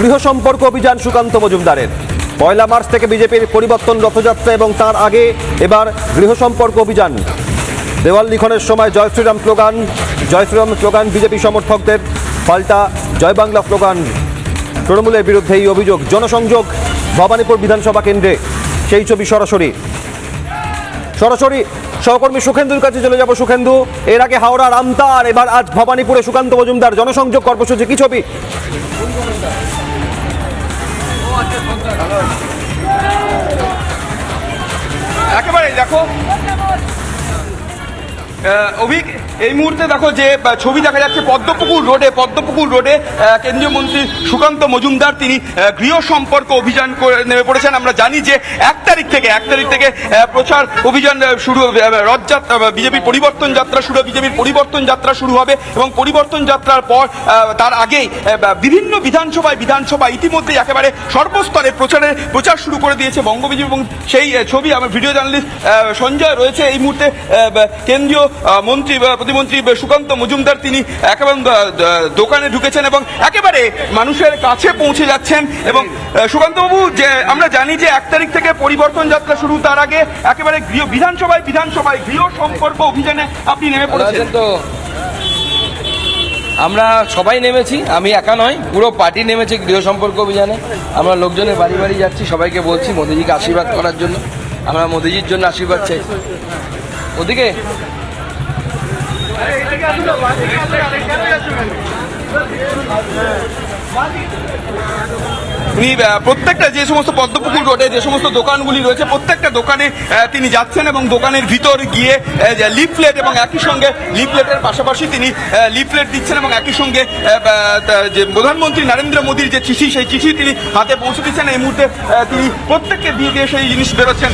গৃহ সম্পর্ক অভিযান সুকান্ত মজুমদারের। 1 মার্চ থেকে বিজেপির পরিবর্তন রথযাত্রা এবং তার আগে এবার গৃহ সম্পর্ক অভিযান। দেওয়াল লিখনের সময় জয় শ্রীরাম স্লোগান বিজেপি সমর্থকদের, পাল্টা জয় বাংলা স্লোগান তৃণমূলের বিরুদ্ধে। এই অভিযোগ। জনসংযোগ ভবানীপুর বিধানসভা কেন্দ্রে, সেই ছবি সরাসরি সহকর্মী সুখেন্দুর কাছে চলে যাব। সুখেন্দু, এর আগে হাওড়া রামতার, এবার আজ ভবানীপুরে সুকান্ত মজুমদার জনসংযোগ কর্মসূচি, কি ছবি? একেবারে দেখো অভিক, এই মুহূর্তে দেখো যে ছবি দেখা যাচ্ছে পদ্মপুকুর রোডে কেন্দ্রীয় মন্ত্রী সুকান্ত মজুমদার তিনি গৃহ সম্পর্ক অভিযান করে নেমে পড়েছেন। আমরা জানি যে 1 তারিখ থেকে প্রচার অভিযান শুরু, রথযাত্রা, বিজেপির পরিবর্তন যাত্রা শুরু হবে এবং পরিবর্তন যাত্রার পর তার আগেই বিভিন্ন বিধানসভায় ইতিমধ্যে একেবারে সর্বস্তরে প্রচার শুরু করে দিয়েছে বঙ্গবিজেপি। এবং সেই ছবি আমার ভিডিও জার্নালিস্ট সঞ্জয় রয়েছে এই মুহূর্তে। কেন্দ্রীয় মন্ত্রী প্রতিমন্ত্রী সুকান্ত মজুমদার তিনি একেবারে দোকানে ঢুকেছেন এবং একেবারে মানুষের কাছে পৌঁছে যাচ্ছেন। এবং সুকান্তবাবু, যে আমরা জানি যে 1 তারিখ থেকে পরিবর্তন যাত্রা শুরু, তার আগে একেবারে বিধানসভায় গৃহ সম্পর্ক অভিযানে আপনি নেমে পড়েছেন। তো আমরা সবাই নেমেছি, আমি একা নয়, পুরো পার্টি নেমেছে গৃহ সম্পর্ক অভিযানে। আমরা লোকজনের বাড়ি বাড়ি যাচ্ছি, সবাইকে বলছি মোদিজিকে আশীর্বাদ করার জন্য। আমরা মোদিজির জন্য আশীর্বাদ চাই। ওদিকে উনি প্রত্যেকটা যে সমস্ত পদ্মপুকুর রোডে যে সমস্ত দোকানগুলি রয়েছে প্রত্যেকটা দোকানে তিনি যাচ্ছেন এবং দোকানের ভিতর গিয়ে লিফলেট এবং একই সঙ্গে লিফলেটের পাশাপাশি তিনি লিফলেট দিচ্ছেন এবং একই সঙ্গে যে প্রধানমন্ত্রী নরেন্দ্র মোদীর যে চিঠি, সেই চিঠি তিনি হাতে পৌঁছে দিচ্ছেন। এই মুহূর্তে তিনি প্রত্যেককে দিয়ে সেই জিনিস বেরোচ্ছেন।